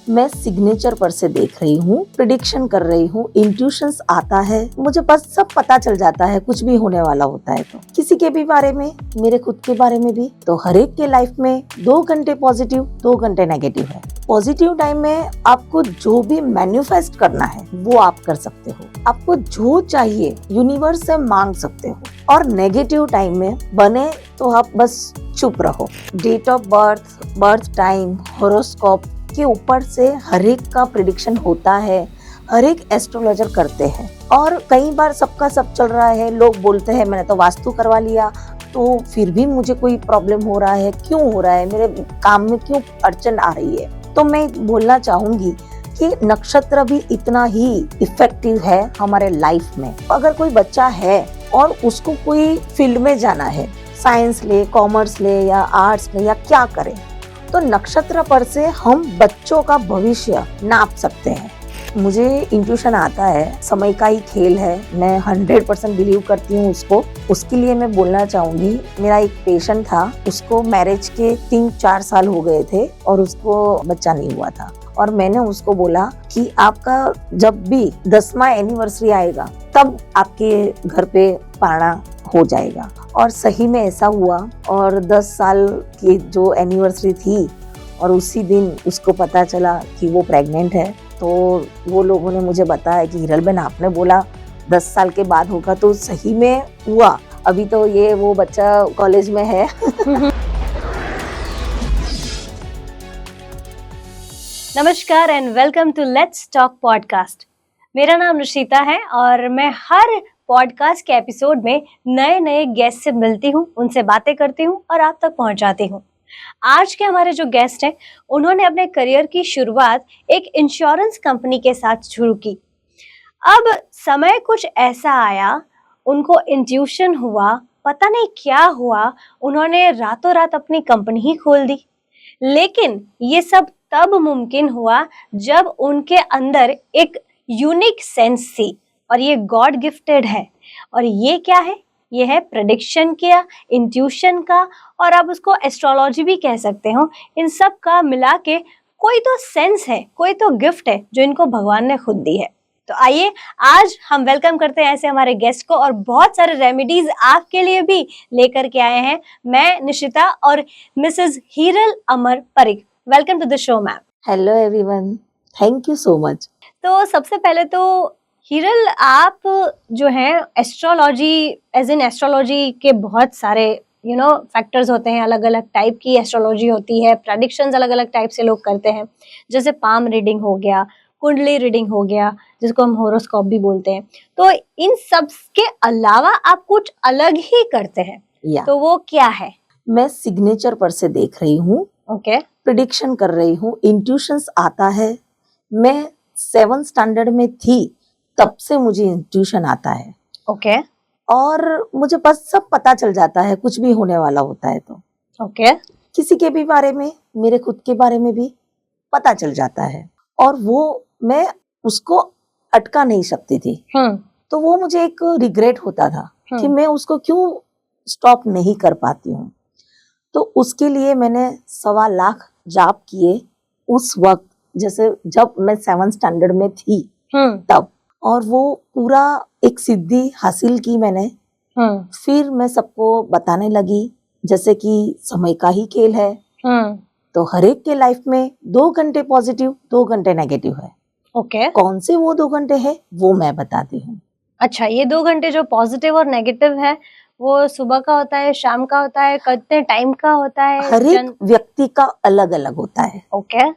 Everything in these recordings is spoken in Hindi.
मैं सिग्नेचर पर से देख रही हूँ, प्रिडिक्शन कर रही हूँ, इंट्यूशंस आता है, मुझे बस सब पता चल जाता है कुछ भी होने वाला होता है तो किसी के भी बारे में, मेरे खुद के बारे में भी। तो हर एक के लाइफ में 2 घंटे पॉजिटिव, 2 घंटे नेगेटिव है। पॉजिटिव टाइम में आपको जो भी मैनिफेस्ट करना है वो आप कर सकते हो, आपको जो चाहिए यूनिवर्स से मांग सकते हो। और नेगेटिव टाइम में बने तो आप बस चुप रहो। Date of birth, birth time, horoscope के ऊपर से हर एक का प्रिडिक्शन होता है, हर एक एस्ट्रोलॉजर करते हैं। और कई बार सबका सब चल रहा है, लोग बोलते हैं मैंने तो वास्तु करवा लिया तो फिर भी मुझे कोई प्रॉब्लम हो रहा है, क्यों हो रहा है, मेरे काम में क्यों अड़चन आ रही है। तो मैं बोलना चाहूंगी कि नक्षत्र भी इतना ही इफेक्टिव है हमारे लाइफ में। अगर कोई बच्चा है और उसको कोई फील्ड में जाना है, साइंस ले, कॉमर्स ले या आर्ट्स ले या क्या करे, तो नक्षत्र पर से हम बच्चों का भविष्य नाप सकते हैं। मुझे इंट्यूशन आता है, समय का ही खेल है, मैं 100% बिलीव करती हूँ उसको। उसके लिए मैं बोलना चाहूंगी, मेरा एक पेशेंट था, उसको मैरिज के 3-4 साल हो गए थे और उसको बच्चा नहीं हुआ था। और मैंने उसको बोला कि आपका जब भी 10वां एनिवर्सरी आएगा तब आपके घर पे पाना हो जाएगा। और सही में ऐसा हुआ। और 10 साल की जो एनिवर्सरी थी और उसी दिन उसको पता चला कि वो प्रेग्नेंट है। तो वो लोगों ने मुझे बताया कि हिरल बहन आपने बोला 10 साल के बाद होगा, तो सही में हुआ। अभी तो ये वो बच्चा कॉलेज में है। नमस्कार and welcome to let's talk podcast. मेरा नाम ऋषिता है और मैं हर पॉडकास्ट के एपिसोड में नए नए गेस्ट से मिलती हूँ, उनसे बातें करती हूँ और आप तक पहुँचाती हूँ। आज के हमारे जो गेस्ट हैं, उन्होंने अपने करियर की शुरुआत एक इंश्योरेंस कंपनी के साथ शुरू की। अब समय कुछ ऐसा आया, उनको इंट्यूशन हुआ, पता नहीं क्या हुआ, उन्होंने रातों रात अपनी कंपनी ही खोल दी। लेकिन ये सब तब मुमकिन हुआ जब उनके अंदर एक यूनिक सेंस थी और ये गॉड गिफ्टेड है। और ये क्या है? ये है प्रेडिक्शन का, इंट्यूशन का, और आप उसको एस्ट्रोलॉजी भी कह सकते हो। इन सब का मिला के कोई तो सेंस है, कोई तो गिफ्ट है जो इनको भगवान ने खुद दी है। तो आइए आज हम वेलकम करते हैं ऐसे हमारे गेस्ट को और बहुत सारे रेमेडीज आपके लिए भी लेकर के आए हैं। मैं निशिता और Mrs Hiral Amar Parikh. Welcome to the show ma'am. Hello everyone, thank you so much. तो सबसे पहले तो हीरल, आप जो हैं एस्ट्रोलॉजी, एज इन एस्ट्रोलॉजी के बहुत सारे फैक्टर्स होते हैं, अलग अलग टाइप की एस्ट्रोलॉजी होती है, प्रेडिक्शंस अलग अलग टाइप से लोग करते हैं। जैसे पाम रीडिंग हो गया, कुंडली रीडिंग हो गया, जिसको हम होरोस्कोप भी बोलते हैं। तो इन सब के अलावा आप कुछ अलग ही करते हैं, तो वो क्या है? मैं सिग्नेचर पर से देख रही हूँ, ओके, प्रिडिक्शन कर रही हूँ, इंट्यूशंस आता है। मैं 7th स्टैंडर्ड में थी तब से मुझे इंट्यूशन आता है। ओके, और मुझे बस सब पता चल जाता है कुछ भी होने वाला होता है तो ओके, किसी के भी बारे में, मेरे खुद के बारे में भी पता चल जाता है। और वो मैं उसको अटका नहीं सकती थी। तो वो मुझे एक रिग्रेट होता था कि मैं उसको क्यों स्टॉप नहीं कर पाती हूँ। तो उसके लिए मैंने 1.25 लाख जाप किए उस वक्त, जैसे जब मैं 7th स्टैंडर्ड में थी तब। और वो पूरा एक सिद्धि हासिल की मैंने। फिर मैं सबको बताने लगी, जैसे कि समय का ही खेल है, तो हर एक के लाइफ में 2 घंटे पॉजिटिव, 2 घंटे नेगेटिव है। ओके, कौन से वो 2 घंटे है वो मैं बताती हूँ। अच्छा, ये 2 घंटे जो पॉजिटिव और नेगेटिव है, वो सुबह का होता है, शाम का होता है, कितने टाइम का होता है? हर एक व्यक्ति का अलग अलग होता है। ओके,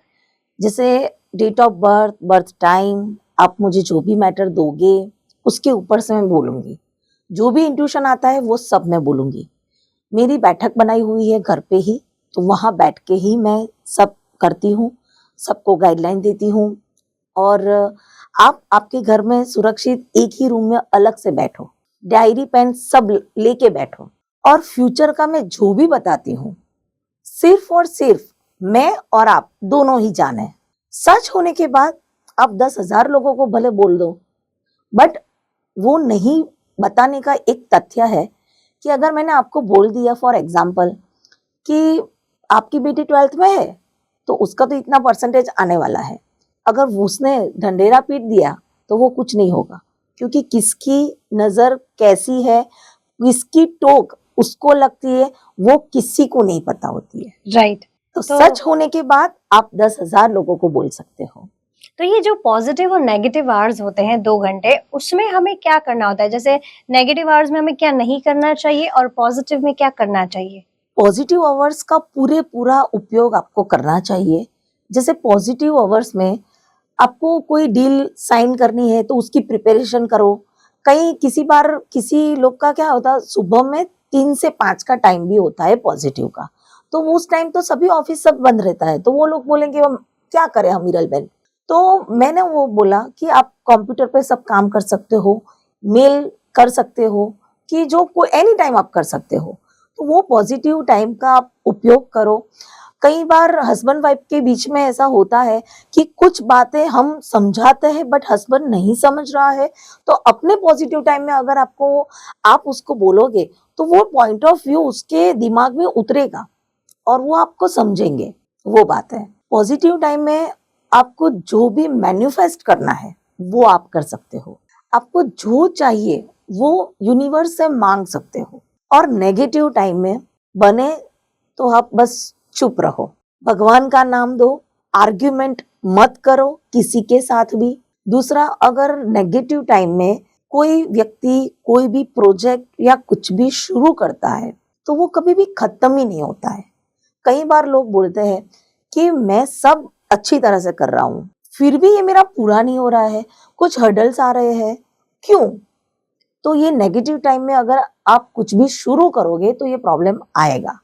जैसे date of birth, birth time, आप मुझे जो भी मैटर दोगे उसके ऊपर से मैं बोलूंगी। जो भी इंट्यूशन आता है वो सब मैं बोलूंगी। मेरी बैठक बनाई हुई है घर पे ही, तो वहां बैठ के ही मैं सब करती हूँ, सबको गाइडलाइन देती हूँ। और आप आपके घर में सुरक्षित एक ही रूम में अलग से बैठो, डायरी पेन सब लेके बैठो। और फ्यूचर का मैं जो भी बताती हूँ सिर्फ और सिर्फ मैं और आप दोनों ही जाने। सच होने के बाद आप 10,000 लोगों को भले बोल दो, बट वो नहीं बताने का एक तथ्य है कि अगर मैंने आपको बोल दिया फॉर एग्जाम्पल कि आपकी बेटी 12th में है, तो उसका तो इतना परसेंटेज आने वाला है। अगर उसने ढंढेरा पीट दिया तो वो कुछ नहीं होगा, क्योंकि किसकी नजर कैसी है, किसकी टोक उसको लगती है, वो किसी को नहीं पता होती है। राइट। तो सच होने के बाद आप 10,000 लोगों को बोल सकते हो। तो ये जो पॉजिटिव और नेगेटिव आवर्स होते हैं 2 घंटे, उसमें हमें क्या करना होता है? जैसे नेगेटिव आवर्स में हमें क्या नहीं करना चाहिए और पॉजिटिव में क्या करना चाहिए? पॉजिटिव आवर्स का पूरा उपयोग आपको करना चाहिए। जैसे पॉजिटिव आवर्स में आपको कोई डील साइन करनी है तो उसकी प्रिपरेशन करो। कहीं किसी बार किसी लोग का क्या होता है, सुबह में 3 से 5 का टाइम भी होता है पॉजिटिव का, तो उस टाइम तो सभी ऑफिस सब बंद रहता है, तो वो लोग बोलेंगे हम क्या करें हम हिरल बहन। तो मैंने वो बोला कि आप कंप्यूटर पे सब काम कर सकते हो, मेल कर सकते हो, कि जो कोई एनी टाइम आप कर सकते हो, तो वो पॉजिटिव टाइम का आप उपयोग करो। कई बार हस्बैंड वाइफ के बीच में ऐसा होता है कि कुछ बातें हम समझाते हैं बट हस्बैंड नहीं समझ रहा है, तो अपने पॉजिटिव टाइम में अगर आप उसको बोलोगे तो वो पॉइंट ऑफ व्यू उसके दिमाग में उतरेगा और वो आपको समझेंगे। वो बात है, पॉजिटिव टाइम में आपको जो भी मैनिफेस्ट करना है वो आप कर सकते हो। आपको जो चाहिए वो यूनिवर्स से मांग सकते हो। और नेगेटिव टाइम में बने तो आप बस चुप रहो, भगवान का नाम दो, आर्ग्यूमेंट मत करो किसी के साथ भी। दूसरा, अगर नेगेटिव टाइम में कोई व्यक्ति कोई भी प्रोजेक्ट या कुछ भी शुरू करता है तो वो कभी भी खत्म ही नहीं होता है। कई बार लोग बोलते हैं कि मैं सब अच्छी तरह से कर रहा हूँ, फिर भी ये मेरा पूरा नहीं हो रहा है, कुछ हर्डल्स आ रहे हैं, क्यों? तो ये नेगेटिव टाइम में अगर आप कुछ भी शुरू करोगे तो ये प्रॉब्लम आएगा।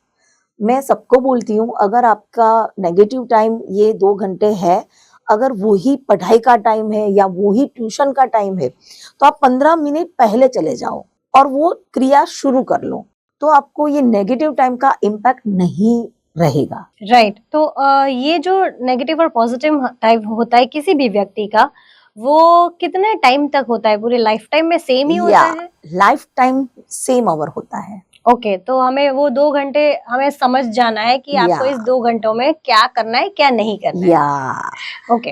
मैं सबको बोलती हूँ, अगर आपका नेगेटिव टाइम ये 2 घंटे है, अगर वही पढ़ाई का टाइम है या वही ट्यूशन का टाइम है, तो आप 15 मिनट पहले चले जाओ और वो क्रिया शुरू कर लो, तो आपको ये नेगेटिव टाइम का इम्पैक्ट नहीं रहेगा। राइट। तो ये जो नेगेटिव और पॉजिटिव टाइप होता है किसी भी व्यक्ति का, वो कितने टाइम तक होता है? पूरे लाइफ टाइम में सेम ही होता है? लाइफ टाइम सेम अवर होता है। ओके, तो हमें वो 2 घंटे हमें समझ जाना है कि आपको इस 2 घंटों में क्या करना है, क्या नहीं करना है। ओके।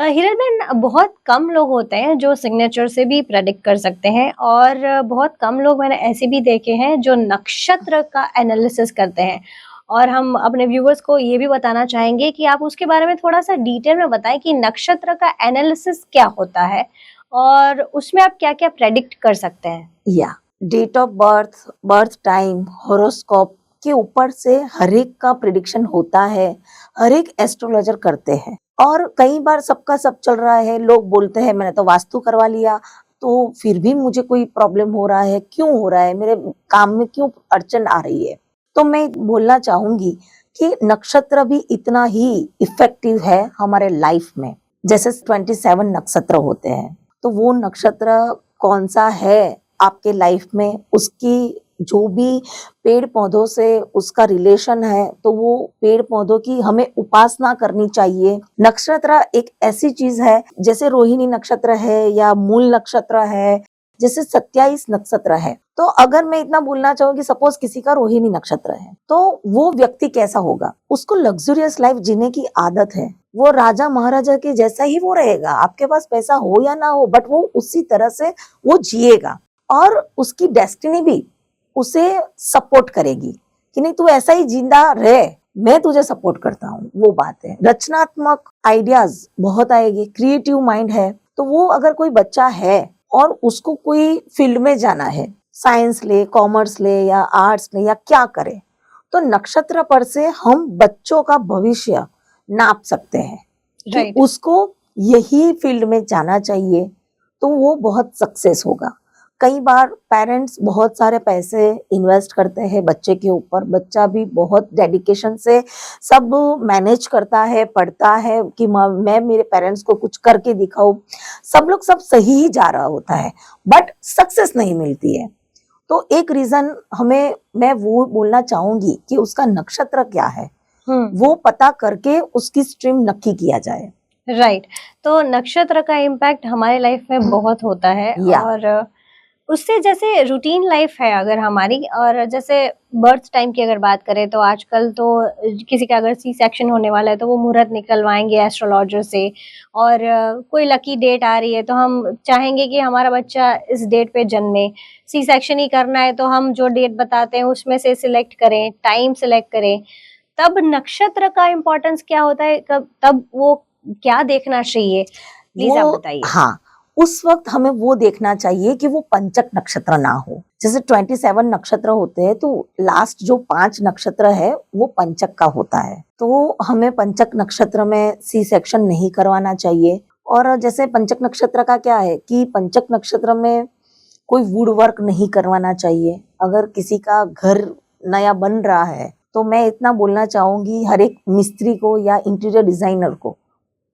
हिरल बहन, बहुत कम लोग होते हैं जो सिग्नेचर से भी प्रेडिक्ट कर सकते हैं, और बहुत कम लोग मैंने ऐसे भी देखे हैं जो नक्षत्र का एनालिसिस करते हैं। और हम अपने व्यूवर्स को ये भी बताना चाहेंगे कि आप उसके बारे में थोड़ा सा डिटेल में बताएं कि नक्षत्र का एनालिसिस क्या होता है और उसमें आप क्या क्या प्रेडिक्ट कर सकते हैं। Date of birth, birth time, horoscope के ऊपर से हर एक का प्रिडिक्शन होता है, हर एक एस्ट्रोलॉजर करते हैं। और कई बार सबका सब चल रहा है, लोग बोलते हैं मैंने तो वास्तु करवा लिया तो फिर भी मुझे कोई प्रॉब्लम हो रहा है, क्यों हो रहा है, मेरे काम में क्यों अड़चन आ रही है। तो मैं बोलना चाहूंगी कि नक्षत्र भी इतना ही इफेक्टिव है हमारे लाइफ में। जैसे 27 नक्षत्र होते हैं, तो वो नक्षत्र कौन सा है आपके लाइफ में, उसकी जो भी पेड़ पौधों से उसका रिलेशन है, तो वो पेड़ पौधों की हमें उपासना करनी चाहिए। नक्षत्र एक ऐसी चीज है, जैसे रोहिणी नक्षत्र है या मूल नक्षत्र है, जैसे 27 नक्षत्र है। तो अगर मैं इतना बोलना चाहूँ कि सपोज किसी का रोहिणी नक्षत्र है, तो वो व्यक्ति कैसा होगा, उसको लग्जरियस लाइफ जीने की आदत है, वो राजा महाराजा के जैसा ही वो रहेगा, आपके पास पैसा हो या ना हो, बट वो उसी तरह से वो जिएगा और उसकी डेस्टिनी भी उसे सपोर्ट करेगी कि नहीं तू ऐसा ही जिंदा रहे, मैं तुझे सपोर्ट करता हूँ। वो बात है, रचनात्मक आइडियाज बहुत आएगी, क्रिएटिव माइंड है। तो वो अगर कोई बच्चा है और उसको कोई फील्ड में जाना है, साइंस ले, कॉमर्स ले या आर्ट्स ले या क्या करे, तो नक्षत्र पर से हम बच्चों का भविष्य नाप सकते हैं कि उसको यही फील्ड में जाना चाहिए, तो वो बहुत सक्सेस होगा। कई बार पेरेंट्स बहुत सारे पैसे इन्वेस्ट करते हैं बच्चे के ऊपर, बच्चा भी बहुत डेडिकेशन से सब मैनेज करता है, पढ़ता है कि मैं मेरे पेरेंट्स को कुछ करके दिखाऊं, सब लोग सब सही ही जा रहा होता है, बट सक्सेस नहीं मिलती है। तो एक रीजन मैं वो बोलना चाहूंगी कि उसका नक्षत्र क्या है, वो पता करके उसकी स्ट्रीम नक्की किया जाए। राइट। तो नक्षत्र का इम्पैक्ट हमारे लाइफ में बहुत होता है। और उससे जैसे रूटीन लाइफ है अगर हमारी, और जैसे बर्थ टाइम की अगर बात करें तो आजकल तो किसी का अगर सी सेक्शन होने वाला है तो वो मुहूर्त निकलवाएंगे एस्ट्रोलॉजर से, और कोई लकी डेट आ रही है तो हम चाहेंगे कि हमारा बच्चा इस डेट पे जन्मे। सी सेक्शन ही करना है तो हम जो डेट बताते हैं उसमें से सिलेक्ट करें, टाइम सिलेक्ट करें। तब नक्षत्र का इम्पोर्टेंस क्या होता है, कब तब वो क्या देखना चाहिए, प्लीज आप बताइए। हाँ, उस वक्त हमें वो देखना चाहिए कि वो पंचक नक्षत्र ना हो। जैसे 27 नक्षत्र होते हैं तो लास्ट जो 5 नक्षत्र है वो पंचक का होता है, तो हमें पंचक नक्षत्र में सी सेक्शन नहीं करवाना चाहिए। और जैसे पंचक नक्षत्र का क्या है कि पंचक नक्षत्र में कोई वुड वर्क नहीं करवाना चाहिए। अगर किसी का घर नया बन रहा है तो मैं इतना बोलना चाहूंगी हर एक मिस्त्री को या इंटीरियर डिजाइनर को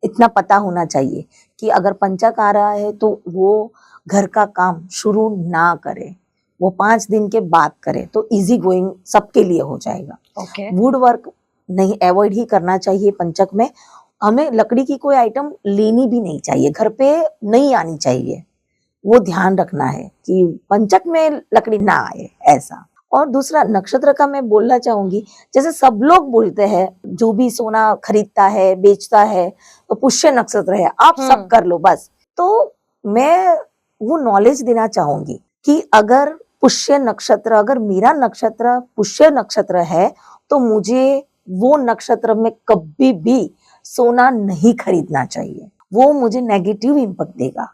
इतना पता होना चाहिए कि अगर पंचक आ रहा है तो वो घर का काम शुरू ना करे, वो 5 दिन के बाद करे तो इजी गोइंग सबके लिए हो जाएगा। ओके। वुड वर्क नहीं, अवॉइड ही करना चाहिए पंचक में। हमें लकड़ी की कोई आइटम लेनी भी नहीं चाहिए, घर पे नहीं आनी चाहिए, वो ध्यान रखना है कि पंचक में लकड़ी ना आए ऐसा। और दूसरा नक्षत्र का मैं बोलना चाहूंगी, जैसे सब लोग बोलते हैं जो भी सोना खरीदता है बेचता है तो पुष्य नक्षत्र है, आप सब कर लो बस। तो मैं वो नॉलेज देना चाहूंगी कि अगर पुष्य नक्षत्र, अगर मेरा नक्षत्र पुष्य नक्षत्र है तो मुझे वो नक्षत्र में कभी भी सोना नहीं खरीदना चाहिए, वो मुझे नेगेटिव इम्पैक्ट देगा।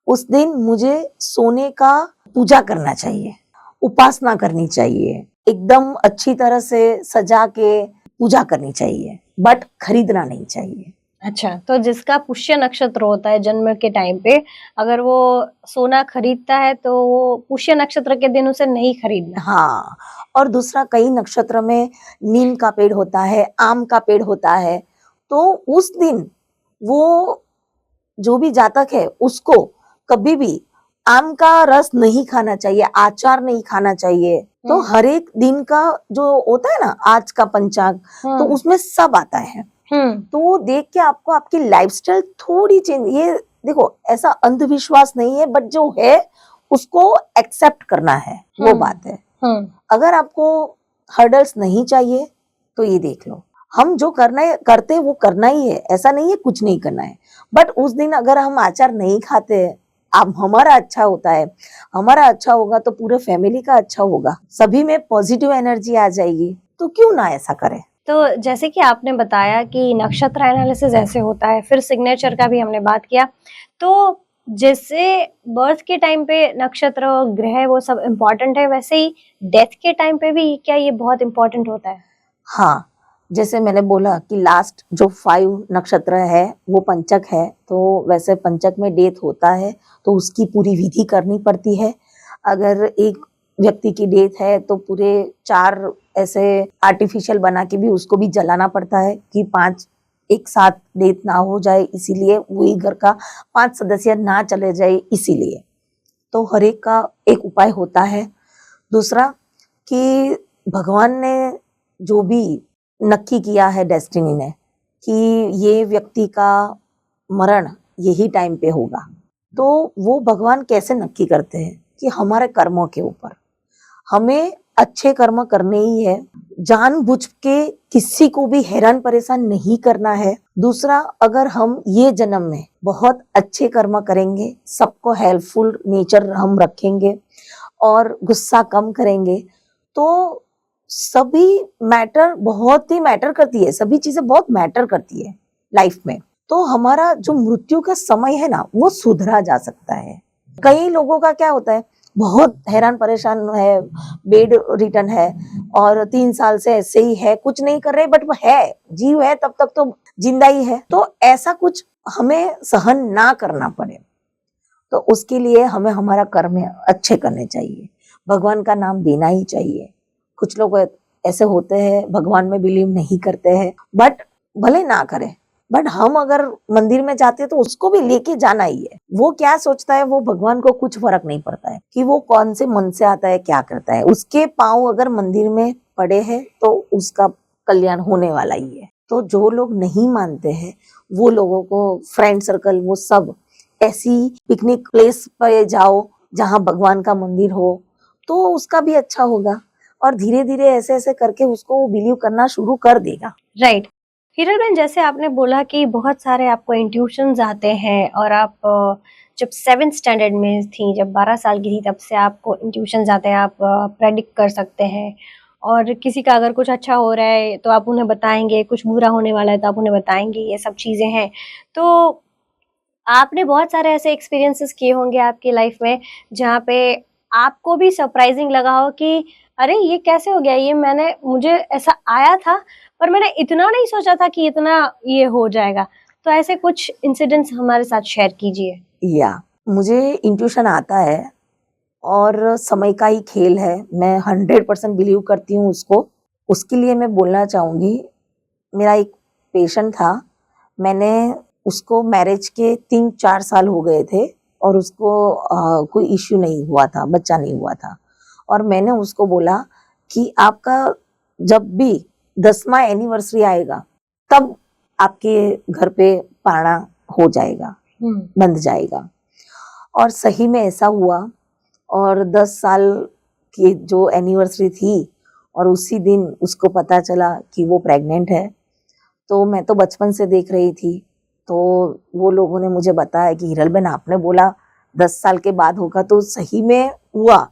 उस दिन मुझे सोने का पूजा करना चाहिए, उपासना करनी चाहिए, एकदम अच्छी तरह से सजा के पूजा करनी चाहिए, बट खरीदना नहीं चाहिए। अच्छा, तो जिसका पुष्य नक्षत्र होता है जन्म के टाइम पे, अगर वो सोना खरीदता है तो वो पुष्य नक्षत्र के दिन उसे नहीं खरीदना। हाँ, और दूसरा कई नक्षत्र में नीम का पेड़ होता है, आम का पेड़ होता है, तो उस दिन वो जो भी जातक है उसको कभी भी आम का रस नहीं खाना चाहिए, आचार नहीं खाना चाहिए। तो हर एक दिन का जो होता है ना आज का पंचांग, तो उसमें सब आता है। तो देख के आपको आपकी लाइफस्टाइल थोड़ी चेंज, ये देखो ऐसा अंधविश्वास नहीं है, बट जो है उसको एक्सेप्ट करना है, वो बात है। अगर आपको हर्डल्स नहीं चाहिए तो ये देख लो, हम जो करना है करते हैं वो करना ही है, ऐसा नहीं है कुछ नहीं करना है। बट उस दिन अगर हम आचार नहीं खाते, अब हमारा अच्छा होता है, हमारा अच्छा होगा तो पूरे फैमिली का अच्छा होगा, सभी में पॉजिटिव एनर्जी आ जाएगी, तो क्यों ना ऐसा करें। तो जैसे कि आपने बताया कि नक्षत्र एनालिसिस ऐसे होता है, फिर सिग्नेचर का भी हमने बात किया, तो जैसे बर्थ के टाइम पे नक्षत्र ग्रह वो सब इम्पोर्टेंट है, वैसे ही डेथ के टाइम पे भी क्या ये बहुत इम्पोर्टेंट होता है? हाँ, जैसे मैंने बोला कि लास्ट जो 5 नक्षत्र है वो पंचक है, तो वैसे पंचक में डेथ होता है तो उसकी पूरी विधि करनी पड़ती है। अगर एक व्यक्ति की डेथ है तो पूरे 4 ऐसे आर्टिफिशियल बना के भी उसको भी जलाना पड़ता है कि 5 एक साथ डेथ ना हो जाए, इसीलिए वही घर का 5 सदस्य ना चले जाए, इसीलिए तो हर एक का एक उपाय होता है। दूसरा कि भगवान ने जो भी नक्की किया है डेस्टिनी ने कि ये व्यक्ति का मरण यही टाइम पे होगा, तो वो भगवान कैसे नक्की करते हैं कि हमारे कर्मों के ऊपर हमें अच्छे कर्म करने ही है, जानबूझ के किसी को भी हैरान परेशान नहीं करना है। दूसरा, अगर हम ये जन्म में बहुत अच्छे कर्म करेंगे, सबको हेल्पफुल नेचर हम रखेंगे और गुस्सा कम करेंगे, तो सभी मैटर बहुत ही मैटर करती है, सभी चीजें बहुत मैटर करती है लाइफ में। तो हमारा जो मृत्यु का समय है ना वो सुधरा जा सकता है। कई लोगों का क्या होता है, बहुत हैरान परेशान है, बेड रिटर्न है और 3 साल से ऐसे ही है, कुछ नहीं कर रहे, बट वो है, जीव है, तब तक तो जिंदा ही है। तो ऐसा कुछ हमें सहन ना करना पड़े, तो उसके लिए हमें हमारा कर्म अच्छे करने चाहिए, भगवान का नाम देना ही चाहिए। कुछ लोग ऐसे होते हैं भगवान में बिलीव नहीं करते हैं, बट भले ना करें, बट हम अगर मंदिर में जाते हैं तो उसको भी लेके जाना ही है। वो क्या सोचता है वो भगवान को कुछ फर्क नहीं पड़ता है कि वो कौन से मन से आता है, क्या करता है। उसके पांव अगर मंदिर में पड़े हैं तो उसका कल्याण होने वाला ही है। तो जो लोग नहीं मानते हैं वो लोगों को फ्रेंड सर्कल वो सब ऐसी पिकनिक प्लेस पे जाओ, जहाँ भगवान का मंदिर हो, तो उसका भी अच्छा होगा। और धीरे धीरे ऐसे ऐसे करके उसको वो बिलीव करना शुरू कर देगा। राइट। हिरल बेन, जैसे आपने बोला कि बहुत सारे आपको इंट्यूशंस आते हैं और आप जब 7th स्टैंडर्ड में थी, जब 12 साल की थी, तब से आपको इंट्यूशंस आते हैं, आप प्रेडिक्ट कर सकते हैं। और किसी का अगर कुछ अच्छा हो रहा है तो आप उन्हें बताएंगे, कुछ बुरा होने वाला है तो आप उन्हें बताएंगे, ये सब चीज़ें हैं। तो आपने बहुत सारे ऐसे एक्सपीरियंसेस किए होंगे आपकी लाइफ में जहाँ पे आपको भी सरप्राइजिंग लगा हो कि अरे ये कैसे हो गया, ये मुझे ऐसा आया था पर मैंने इतना नहीं सोचा था कि इतना ये हो जाएगा। तो ऐसे कुछ इंसिडेंट्स हमारे साथ शेयर कीजिए। या मुझे इंट्यूशन आता है और समय का ही खेल है, मैं 100% बिलीव करती हूँ उसको। उसके लिए मैं बोलना चाहूँगी, मेरा एक पेशेंट था, मैंने उसको मैरिज के 3-4 साल हो गए थे और उसको कोई इश्यू नहीं हुआ था, बच्चा नहीं हुआ था। और मैंने उसको बोला कि आपका जब भी 10वां एनिवर्सरी आएगा तब आपके घर पे पाना हो जाएगा, बंध जाएगा। और सही में ऐसा हुआ। और 10 साल की जो एनिवर्सरी थी और उसी दिन उसको पता चला कि वो प्रेग्नेंट है। तो मैं तो बचपन से देख रही थी, तो वो लोगों ने मुझे बताया कि हिरल बेन आपने बोला 10 साल के बाद होगा, तो सही में हुआ।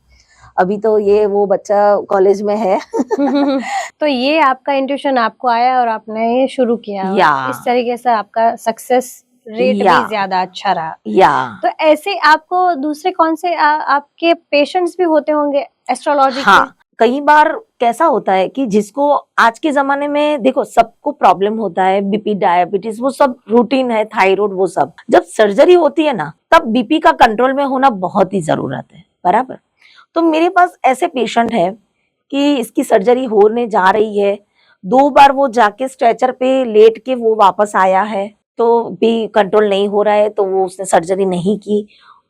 अभी तो ये वो बच्चा कॉलेज में है। तो ये आपका इंट्यूशन आपको आया और आपने ये शुरू किया और या इस तरीके से आपका सक्सेस रेट या भी ज्यादा अच्छा रहा। या तो ऐसे आपको दूसरे कौन से आपके पेशेंट्स भी होते होंगे एस्ट्रोलॉजी के? हाँ, कई बार कैसा होता है कि जिसको आज के जमाने में देखो सबको प्रॉब्लम होता है, बीपी, डायबिटीज, वो सब रूटीन है, थायराइड, वो सब। जब सर्जरी होती है ना, तब बीपी का कंट्रोल में होना बहुत ही जरूरत है, बराबर। तो मेरे पास ऐसे पेशेंट है कि इसकी सर्जरी होने जा रही है, 2 बार वो जाके स्ट्रेचर पे लेट के वो वापस आया है, तो भी कंट्रोल नहीं हो रहा है, तो वो उसने सर्जरी नहीं की।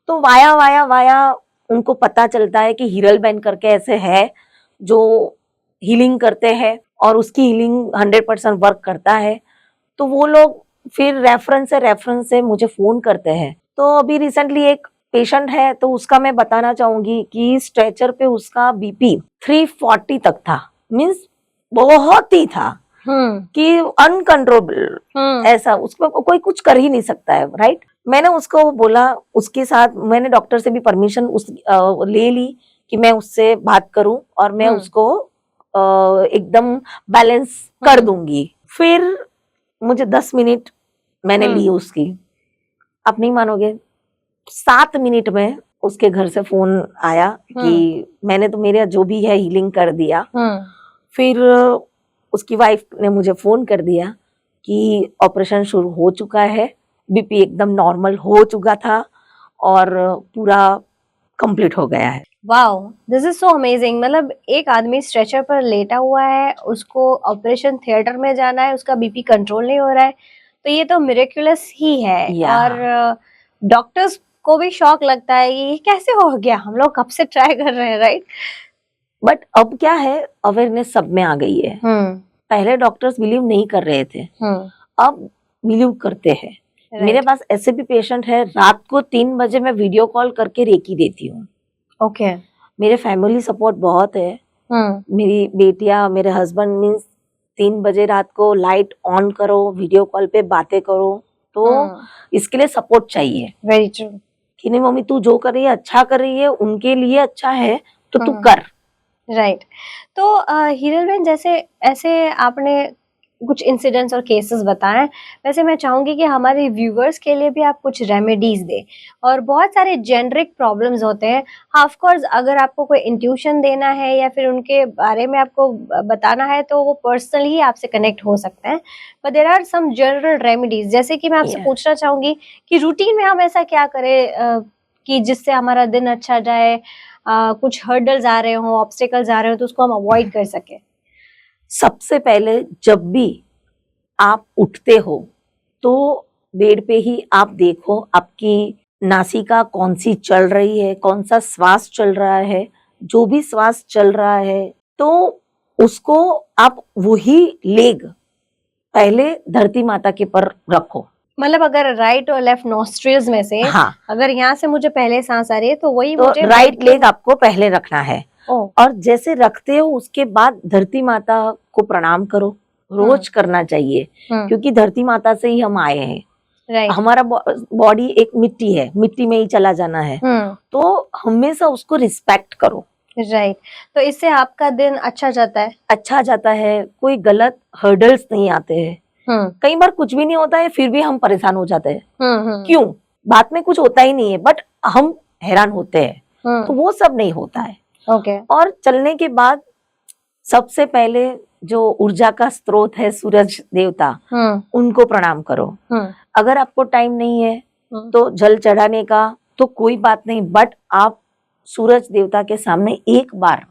तो वाया वाया वाया उनको पता चलता है कि हिरल बेन करके ऐसे है जो हीलिंग करते हैं और उसकी हीलिंग 100% वर्क करता है। तो वो लोग फिर रेफरेंस से मुझे फोन करते हैं। तो अभी रिसेंटली एक पेशेंट है, तो उसका मैं बताना चाहूंगी कि स्ट्रेचर पे उसका बीपी 340 तक था, मीन्स बहुत ही था कि अनकंट्रोलेबल, ऐसा उसको कोई कुछ कर ही नहीं सकता है, राइट। मैंने उसको बोला, उसके साथ मैंने डॉक्टर से भी परमिशन ले ली कि मैं उससे बात करूं और मैं उसको एकदम बैलेंस कर दूंगी। फिर मुझे 10 मिनट मैंने ली उसकी, आप नहीं मानोगे, 7 मिनट में उसके घर से फोन आया कि मैंने तो मेरा जो भी है हीलिंग कर दिया। फिर उसकी वाइफ ने मुझे फोन कर दिया कि ऑपरेशन शुरू हो चुका है, बीपी एकदम नॉर्मल हो चुका था और पूरा कंप्लीट हो गया है। Wow, this is so amazing. मतलब एक आदमी स्ट्रेचर पर लेटा हुआ है, उसको ऑपरेशन थिएटर में जाना है, उसका बीपी कंट्रोल नहीं हो रहा है, तो ये तो मिरेक्युलस ही है। और डॉक्टर्स को भी शॉक लगता है ये कैसे हो गया, हम लोग कब से ट्राई कर रहे हैं, राइट। बट अब क्या है, अवेयरनेस सब में आ गई है। पहले डॉक्टर्स बिलीव नहीं कर रहे थे, अब बिलीव करते हैं। मेरे पास ऐसे भी पेशेंट है, रात को 3 बजे मैं वीडियो कॉल करके रेकी देती हूँ। ओके। मेरे फैमिली सपोर्ट बहुत है। मेरी बेटियां, मेरे हस्बैंड, मीन्स 3 बजे रात को लाइट ऑन करो, वीडियो कॉल पे बातें करो, तो इसके लिए सपोर्ट चाहिए। Very true. कि नहीं मम्मी तू जो कर रही है अच्छा कर रही है, उनके लिए अच्छा है तो तू कर। राइट। तो हिरल बेन, जैसे ऐसे आपने कुछ इंसिडेंट्स और केसेस बताएं, वैसे मैं चाहूंगी कि हमारे व्यूअर्स के लिए भी आप कुछ रेमेडीज दें। और बहुत सारे जेनरिक प्रॉब्लम्स होते हैं, ऑफ कोर्स अगर आपको कोई इंट्यूशन देना है या फिर उनके बारे में आपको बताना है तो वो पर्सनली ही आपसे कनेक्ट हो सकते हैं, but there are some general remedies. जैसे कि मैं आपसे पूछना चाहूंगी कि रूटीन में हम ऐसा क्या करें कि जिससे हमारा दिन अच्छा जाए, कुछ हर्डल्स आ रहे हो, ऑब्स्टिकल्स आ रहे हो, तो उसको हम अवॉइड कर सके। सबसे पहले जब भी आप उठते हो तो बेड पे ही आप देखो आपकी नासिका कौन सी चल रही है, कौन सा श्वास चल रहा है। जो भी श्वास चल रहा है तो उसको आप वही लेग पहले धरती माता के पर रखो, मतलब अगर राइट और लेफ्ट नॉस्ट्रिल्स में से हाँ, अगर यहाँ से मुझे पहले सांस आ रही है तो वही तो मुझे राइट लेग आपको पहले रखना है। ओ और जैसे रखते हो उसके बाद धरती माता को प्रणाम करो, रोज करना चाहिए, क्योंकि धरती माता से ही हम आए हैं। राइट हमारा बॉडी एक मिट्टी है, मिट्टी में ही चला जाना है, तो हमेशा उसको रिस्पेक्ट करो। राइट, तो इससे आपका दिन अच्छा जाता है। अच्छा जाता है, कोई गलत हर्डल्स नहीं आते हैं। कई बार कुछ भी नहीं होता है फिर भी हम परेशान हो जाते हैं। क्यों? बात में कुछ होता ही नहीं है बट हम हैरान होते हैं। तो वो सब नहीं होता है। ओके और चलने के बाद सबसे पहले जो ऊर्जा का स्रोत है सूरज देवता, उनको प्रणाम करो। अगर आपको टाइम नहीं है तो जल चढ़ाने का तो कोई बात नहीं, बट आप सूरज देवता के सामने एक बार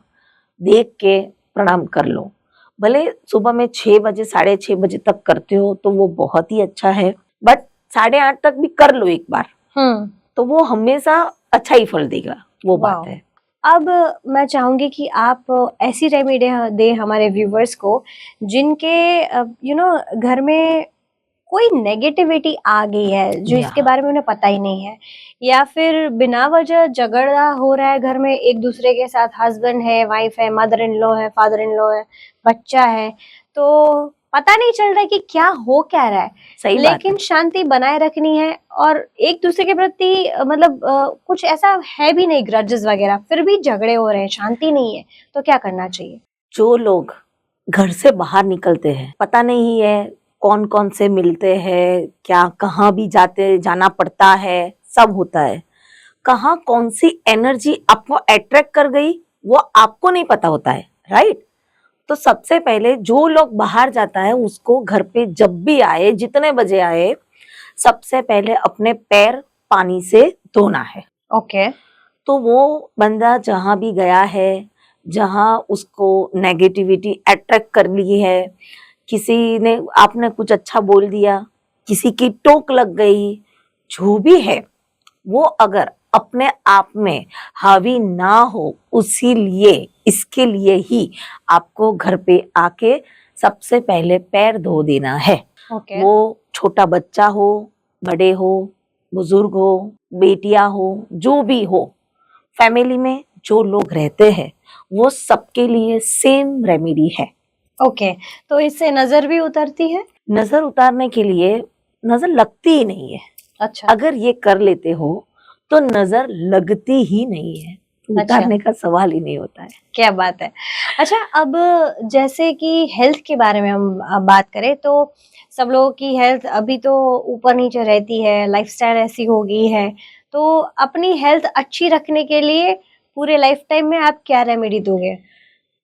देख के प्रणाम कर लो। भले सुबह में 6 बजे 6:30 बजे तक करते हो तो वो बहुत ही अच्छा है, बट 8:30 तक भी कर लो एक बार, तो वो हमेशा अच्छा ही फल देगा। वो बात है। अब मैं चाहूंगी कि आप ऐसी रेमेडी दे हमारे व्यूवर्स को जिनके घर में कोई नेगेटिविटी आ गई है जो इसके बारे में उन्हें पता ही नहीं है, या फिर बिना वजह झगड़ा हो रहा है घर में एक दूसरे के साथ, हस्बैंड है, वाइफ है, मदर इन लॉ है, फादर इन लॉ है, बच्चा है, तो पता नहीं चल रहा है कि क्या हो क्या रहा है। सही लेकिन शांति बनाए रखनी है और एक दूसरे के प्रति मतलब कुछ ऐसा है भी नहीं ग्रजेस वगैरह, फिर भी झगड़े हो रहे हैं, शांति नहीं है, तो क्या करना चाहिए? जो लोग घर से बाहर निकलते हैं, पता नहीं है कौन कौन से मिलते हैं, क्या कहाँ भी जाना पड़ता है, सब होता है। कहाँ कौन सी एनर्जी आपको अट्रैक्ट कर गई वो आपको नहीं पता होता है, राइट? तो सबसे पहले जो लोग बाहर जाता है उसको घर पे जब भी आए, जितने बजे आए, सबसे पहले अपने पैर पानी से धोना है। ओके तो वो बंदा जहां भी गया है, जहां उसको नेगेटिविटी अट्रैक्ट कर ली है, किसी ने आपने कुछ अच्छा बोल दिया, किसी की टोक लग गई, जो भी है वो अगर अपने आप में हावी ना हो, इसके लिए ही आपको घर पे आके सबसे पहले पैर धो देना है। ओके वो छोटा बच्चा हो, बड़े हो, बुजुर्ग हो, बेटियां हो, जो भी हो, फैमिली में जो लोग रहते हैं वो सबके लिए सेम रेमेडी है। ओके, तो इससे नजर भी उतरती है? नजर उतारने के लिए नजर लगती ही नहीं है। अच्छा, अगर ये कर लेते हो तो नजर लगती ही नहीं है, तो उतारने का सवाल ही नहीं होता है। क्या बात है। अच्छा, अब जैसे कि हेल्थ के बारे में हम बात करें तो सब लोगों की हेल्थ अभी तो ऊपर नीचे रहती है, लाइफस्टाइल ऐसी हो गई है, तो अपनी हेल्थ अच्छी रखने के लिए पूरे लाइफ टाइम में आप क्या रेमेडी दोगे?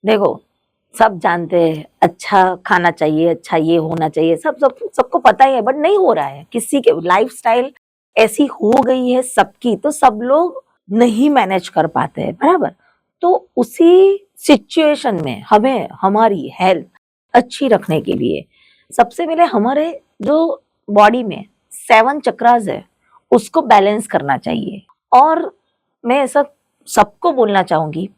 देखो, सब जानते हैं अच्छा खाना चाहिए, अच्छा ये होना चाहिए, सबको पता ही है, बट नहीं हो रहा है। किसी के लाइफस्टाइल ऐसी हो गई है सबकी, तो सब लोग नहीं मैनेज कर पाते हैं, बराबर? तो उसी सिचुएशन में हमें हमारी हेल्थ अच्छी रखने के लिए सबसे पहले हमारे जो बॉडी में 7 चक्रास है उसको बैलेंस करना चाहिए। और मैं ऐसा सबको बोलना चाहूंगी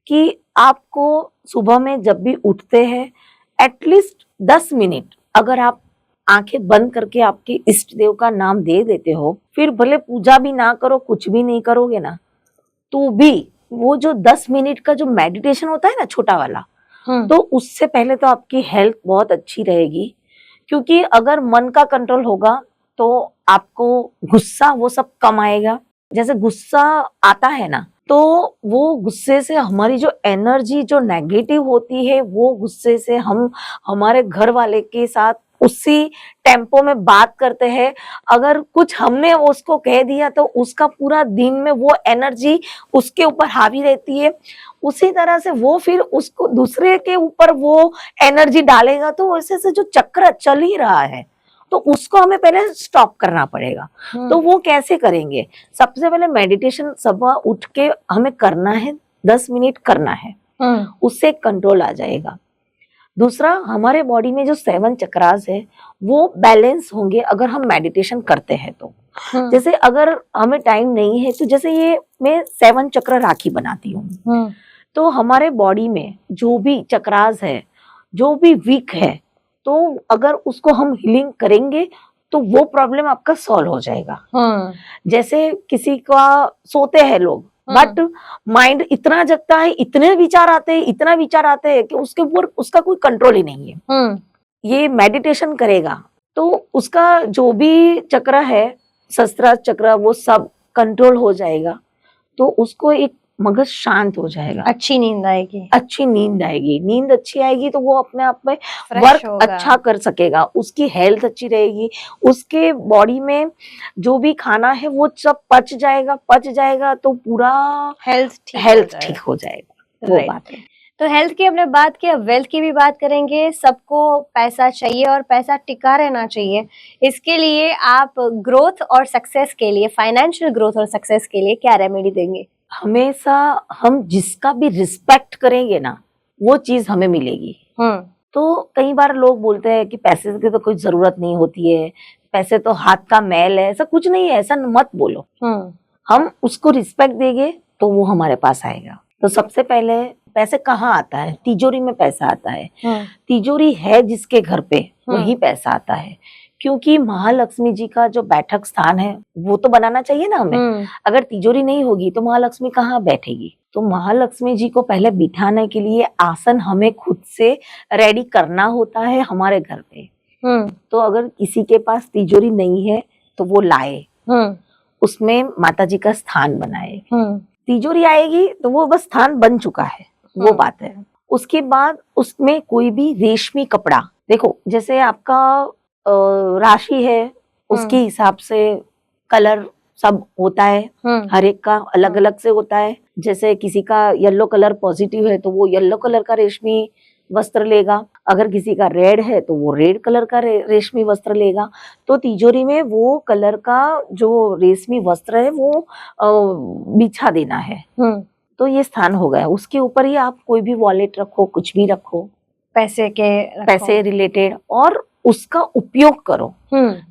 कि आपको सुबह में जब भी उठते हैं एटलीस्ट 10 मिनट अगर आप आंखें बंद करके आपके इष्ट देव का नाम दे देते हो, फिर भले पूजा भी ना करो, कुछ भी नहीं करोगे ना, तो भी वो जो 10 मिनट का जो मेडिटेशन होता है ना छोटा वाला, तो उससे पहले तो आपकी हेल्थ बहुत अच्छी रहेगी। क्योंकि अगर मन का कंट्रोल होगा तो आपको गुस्सा वो सब कम आएगा। जैसे गुस्सा आता है ना, तो वो गुस्से से हमारी जो एनर्जी जो नेगेटिव होती है, वो गुस्से से हम हमारे घर वाले के साथ उसी टेम्पो में बात करते हैं। अगर कुछ हमने उसको कह दिया तो उसका पूरा दिन में वो एनर्जी उसके ऊपर हावी रहती है। उसी तरह से वो फिर उसको दूसरे के ऊपर वो एनर्जी डालेगा, तो वैसे से जो चक्र चल ही रहा है तो उसको हमें पहले स्टॉप करना पड़ेगा। तो वो कैसे करेंगे? सबसे पहले मेडिटेशन सुबह उठ के हमें करना है, 10 मिनट करना है, उससे कंट्रोल आ जाएगा। दूसरा, हमारे बॉडी में जो 7 चक्रास है वो बैलेंस होंगे अगर हम मेडिटेशन करते हैं तो। जैसे अगर हमें टाइम नहीं है तो जैसे ये मैं 7 चक्र राखी बनाती हूँ, तो हमारे बॉडी में जो भी चक्रास है, जो भी वीक है, तो अगर उसको हम हीलिंग करेंगे तो वो प्रॉब्लम आपका सॉल्व हो जाएगा। जैसे किसी का सोते हैं लोग, बट माइंड इतना जगता है, इतने विचार आते हैं, इतना विचार आते हैं कि उसके ऊपर उसका कोई कंट्रोल ही नहीं है। ये मेडिटेशन करेगा तो उसका जो भी चक्र है, सहस्त्रार चक्र, वो सब कंट्रोल हो जाएगा, तो उसको एक मगज शांत हो जाएगा, अच्छी नींद आएगी। अच्छी नींद आएगी। नींद अच्छी आएगी तो वो अपने आप में Fresh वर्क होगा। अच्छा कर सकेगा, उसकी हेल्थ अच्छी रहेगी, उसके बॉडी में जो भी खाना है वो सब पच जाएगा तो पूरा हेल्थ ठीक हो जाएगा। वो Right. बात है। तो हेल्थ की हमने बात की, अब वेल्थ की भी बात करेंगे। सबको पैसा चाहिए और पैसा टिका रहना चाहिए। इसके लिए आप ग्रोथ और सक्सेस के लिए, फाइनेंशियल ग्रोथ और सक्सेस के लिए क्या रेमेडी देंगे? हमेशा हम जिसका भी रिस्पेक्ट करेंगे ना, वो चीज हमें मिलेगी। तो कई बार लोग बोलते हैं कि पैसे की तो कोई जरूरत नहीं होती है, पैसे तो हाथ का मैल है। ऐसा कुछ नहीं है, ऐसा मत बोलो। हम उसको रिस्पेक्ट देंगे तो वो हमारे पास आएगा। तो सबसे पहले पैसे कहाँ आता है? तिजोरी में पैसा आता है। तिजोरी है जिसके घर पे, वही पैसा आता है। क्योंकि महालक्ष्मी जी का जो बैठक स्थान है वो तो बनाना चाहिए ना हमें। अगर तिजोरी नहीं होगी तो महालक्ष्मी कहाँ बैठेगी? तो महालक्ष्मी जी को पहले बिठाने के लिए आसन हमें खुद से रेडी करना होता है हमारे घर पे। तो अगर किसी के पास तिजोरी नहीं है तो वो लाए, उसमें माता जी का स्थान बनाए। तिजोरी आएगी तो वो बस स्थान बन चुका है, वो बात है। उसके बाद उसमें कोई भी रेशमी कपड़ा, देखो जैसे आपका राशि है उसके हिसाब से कलर सब होता है, हर एक का अलग अलग से होता है। जैसे किसी का येलो कलर पॉजिटिव है तो वो येलो कलर का रेशमी वस्त्र लेगा, अगर किसी का रेड है तो वो रेड कलर का रेशमी वस्त्र लेगा। तो तिजोरी में वो कलर का जो रेशमी वस्त्र है वो बिछा देना है। तो ये स्थान हो गया। उसके ऊपर ही आप कोई भी वॉलेट रखो, कुछ भी रखो, पैसे रिलेटेड, और उसका उपयोग करो।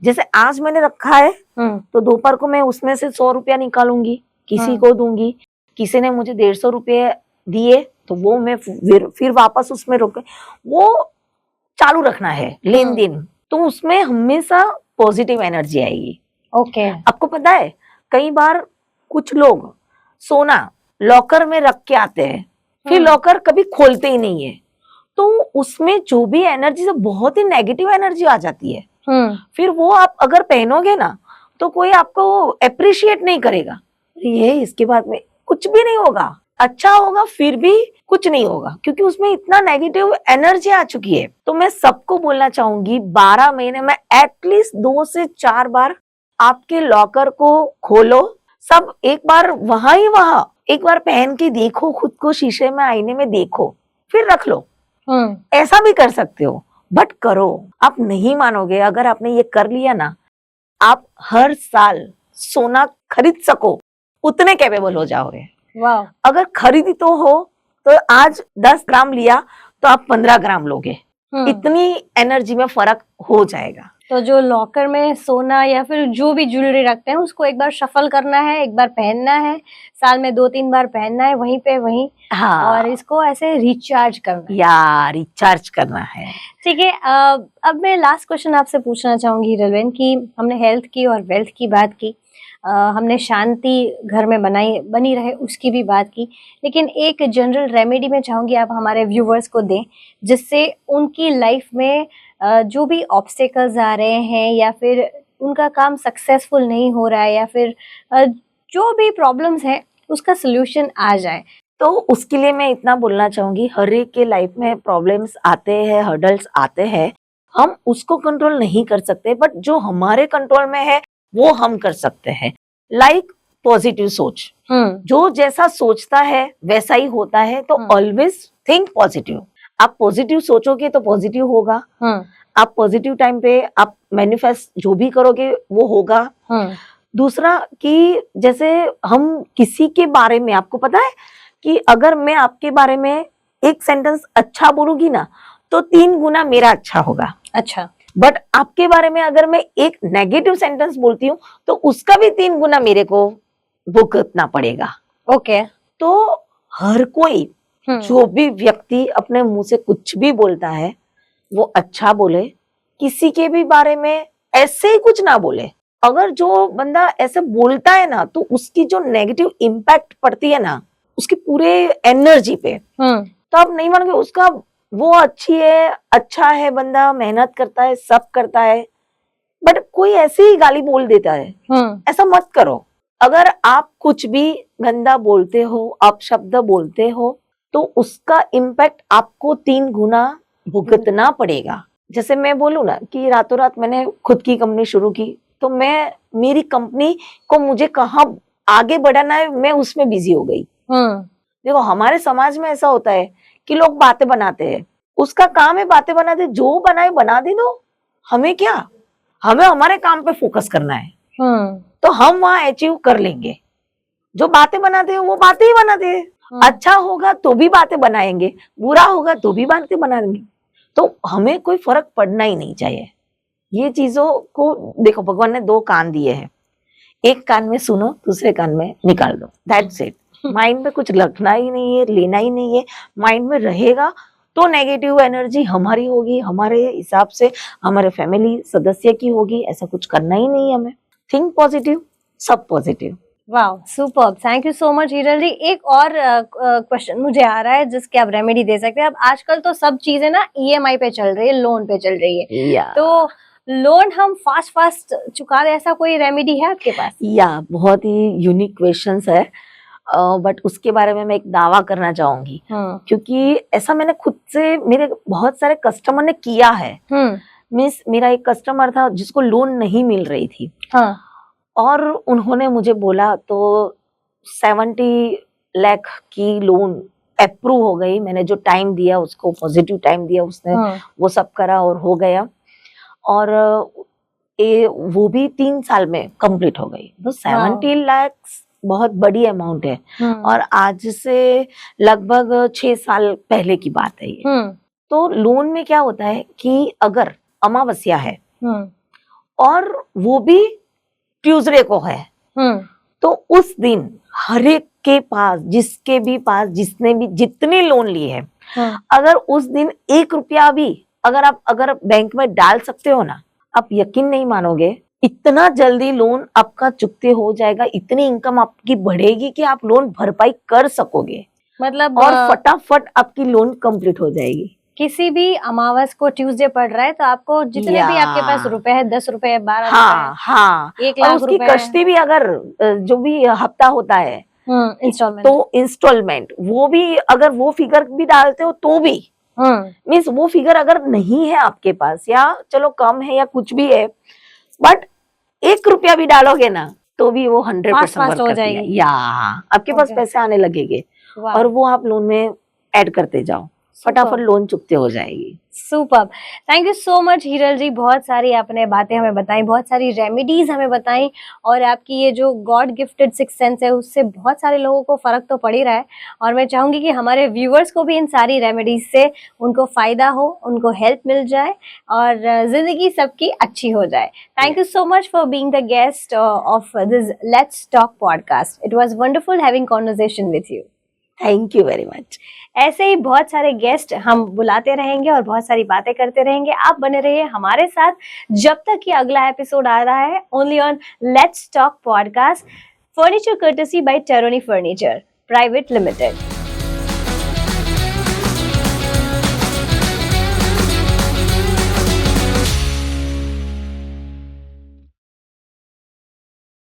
जैसे आज मैंने रखा है तो दोपहर को मैं उसमें से 100 रुपया निकालूंगी, किसी को दूंगी। किसी ने मुझे 150 रुपये दिए तो वो मैं फिर वापस उसमें रोके, वो चालू रखना है लेन देन। तो उसमें हमेशा पॉजिटिव एनर्जी आएगी। ओके। आपको पता है कई बार कुछ लोग सोना लॉकर में रख के आते हैं, फिर लॉकर कभी खोलते ही नहीं है, तो उसमें जो भी एनर्जी से बहुत ही नेगेटिव एनर्जी आ जाती है। फिर वो आप अगर पहनोगे ना तो कोई आपको अप्रिशिएट नहीं करेगा। ये इसके बाद में कुछ भी नहीं होगा, अच्छा होगा फिर भी कुछ नहीं होगा, क्योंकि उसमें इतना नेगेटिव एनर्जी आ चुकी है। तो मैं सबको बोलना चाहूंगी 12 महीने में एटलीस्ट 2 से 4 बार आपके लॉकर को खोलो, सब एक बार वहां एक बार पहन के देखो, खुद को शीशे में आईने में देखो, फिर रख लो। ऐसा भी कर सकते हो, बट करो। आप नहीं मानोगे, अगर आपने ये कर लिया ना, आप हर साल सोना खरीद सको उतने कैपेबल हो जाओगे। वाह। अगर खरीदी तो हो तो आज 10 ग्राम लिया तो आप 15 ग्राम लोगे, इतनी एनर्जी में फर्क हो जाएगा। तो जो लॉकर में सोना या फिर जो भी ज्वेलरी रखते हैं उसको एक बार शफल करना है, एक बार पहनना है, साल में 2-3 बार पहनना है वहीं पे वहीं। हाँ। और इसको ऐसे रिचार्ज करना है। या रिचार्ज करना है। ठीक है। अब मैं लास्ट क्वेश्चन आपसे पूछना चाहूंगी रलवेन, कि हमने हेल्थ की और वेल्थ की बात की, हमने शांति घर में बनी रहे उसकी भी बात की, लेकिन एक जनरल रेमेडी में चाहूंगी आप हमारे व्यूवर्स को दें, जिससे उनकी लाइफ में जो भी ऑब्स्टेकल्स आ रहे हैं या फिर उनका काम सक्सेसफुल नहीं हो रहा है या फिर जो भी प्रॉब्लम्स हैं उसका सलूशन आ जाए। तो उसके लिए मैं इतना बोलना चाहूंगी, हर एक के लाइफ में प्रॉब्लम्स आते हैं, हर्डल्स आते हैं, हम उसको कंट्रोल नहीं कर सकते, बट जो हमारे कंट्रोल में है वो हम कर सकते हैं। लाइक पॉजिटिव सोच, जो जैसा सोचता है वैसा ही होता है। तो ऑलवेज थिंक पॉजिटिव। आप पॉजिटिव सोचोगे तो पॉजिटिव होगा। आप पॉजिटिव टाइम पे आप मैनिफेस्ट जो भी करोगे वो होगा। दूसरा कि जैसे हम किसी के बारे में, आपको पता है कि अगर मैं आपके बारे में एक सेंटेंस अच्छा बोलूंगी ना तो 3 गुना मेरा अच्छा होगा। अच्छा। बट आपके बारे में अगर मैं एक नेगेटिव सेंटेंस बोलती हूँ तो उसका भी 3 गुना मेरे को भुगतना पड़ेगा। ओके। तो हर कोई जो भी व्यक्ति अपने मुंह से कुछ भी बोलता है वो अच्छा बोले, किसी के भी बारे में ऐसे ही कुछ ना बोले। अगर जो बंदा ऐसे बोलता है ना तो उसकी जो नेगेटिव इम्पैक्ट पड़ती है ना उसकी पूरे एनर्जी पे, तो आप नहीं मानोगे। उसका वो अच्छी है, अच्छा है, बंदा मेहनत करता है, सब करता है, बट कोई ऐसे ही गाली बोल देता है। ऐसा मत करो। अगर आप कुछ भी गंदा बोलते हो, अपशब्द बोलते हो, तो उसका इम्पैक्ट आपको 3 गुना भुगतना पड़ेगा। जैसे मैं बोलूं ना कि रातों रात मैंने खुद की कंपनी शुरू की, तो मेरी कंपनी को मुझे कहाँ आगे बढ़ाना है, मैं उसमें बिजी हो गई। देखो हमारे समाज में ऐसा होता है कि लोग बातें बनाते हैं, उसका काम है बातें बनाते, जो बनाए बना दे दो, हमें क्या, हमें हमारे काम पे फोकस करना है। तो हम वहां अचीव कर लेंगे। जो बातें बनाते हैं वो बातें ही बनाते हैं। अच्छा होगा तो भी बातें बनाएंगे, बुरा होगा तो भी बातें बनाएंगे। तो हमें कोई फर्क पड़ना ही नहीं चाहिए। ये चीजों को देखो, भगवान ने 2 कान दिए हैं, एक कान में सुनो, दूसरे कान में निकाल दो, दैट्स इट। माइंड में कुछ रखना ही नहीं है, लेना ही नहीं है। माइंड में रहेगा तो नेगेटिव एनर्जी हमारी होगी, हमारे हिसाब से हमारे फैमिली सदस्य की होगी। ऐसा कुछ करना ही नहीं है हमें। थिंक पॉजिटिव, सब पॉजिटिव। वाह, superb, thank you so much Hiral ji. एक और क्वेश्चन मुझे आ रहा है जिसके आप रेमेडी दे सकते हैं। अब आजकल तो सब चीजें ना EMI पे चल रही है, लोन पे चल रही है, तो लोन हम फास्ट चुका दे, ऐसा कोई रेमेडी है आपके पास? बहुत ही यूनिक क्वेश्चंस है, बट उसके बारे में मैं एक दावा करना चाहूंगी, क्योंकि ऐसा मैंने खुद से, मेरे बहुत सारे कस्टमर ने किया है। मीन्स मेरा एक कस्टमर था जिसको लोन नहीं मिल रही थी, और उन्होंने मुझे बोला तो 70 लाख की लोन अप्रूव हो गई। मैंने जो टाइम दिया उसको, पॉजिटिव टाइम दिया, उसने वो सब करा और हो गया, और वो भी 3 साल में कंप्लीट हो गई। तो 70 लाख बहुत बड़ी अमाउंट है, और आज से लगभग 6 साल पहले की बात है ये। तो लोन में क्या होता है कि अगर अमावस्या है और वो भी ट्यूसडे को है, तो उस दिन हर एक के पास, जिसके भी पास, जिसने भी जितने लोन लिए हैं, अगर उस दिन 1 रुपया भी अगर बैंक में डाल सकते हो ना, आप यकीन नहीं मानोगे, इतना जल्दी लोन आपका चुकते हो जाएगा, इतनी इनकम आपकी बढ़ेगी कि आप लोन भरपाई कर सकोगे, मतलब और फटाफट आपकी लोन कंप्लीट हो जाएगी। किसी भी अमावस को ट्यूसडे पड़ रहा है तो आपको जितने भी आपके पास रुपए है, 10 रुपए, 12 रुपए, 1 लाख रुपए, कश्ती भी, अगर जो भी हफ्ता होता है इंस्टॉलमेंट, तो इंस्टॉलमेंट, वो भी अगर वो फिगर भी डालते हो तो भी, मीन्स वो फिगर अगर नहीं है आपके पास, या चलो कम है या कुछ भी है, बट 1 रुपया भी डालोगे ना तो भी वो 100% हो जाएगी, या आपके पास पैसे आने लगेंगे, और वो आप लोन में ऐड करते जाओ, फटाफट लोन चुकते हो जाएगी। Super, thank you so much Hiral ji. बहुत सारी आपने बातें हमें बताई, बहुत सारी रेमेडीज हमें बताई, और आपकी ये जो गॉड गिफ्टेड सिक्स सेंस है उससे बहुत सारे लोगों को फर्क तो पड़ ही रहा है, और मैं चाहूंगी कि हमारे व्यूअर्स को भी इन सारी रेमेडीज से उनको फायदा हो, उनको हेल्प मिल जाए, और जिंदगी सबकी अच्छी हो जाए। Thank you so much for being the guest of this let's talk podcast. It was wonderful having conversation with you. Thank you very much. ऐसे ही बहुत सारे गेस्ट हम बुलाते रहेंगे और बहुत सारी बातें करते रहेंगे। आप बने रहिए हमारे साथ जब तक कि अगला एपिसोड आ रहा है, only on let's talk podcast, furniture courtesy by Teroni furniture private limited.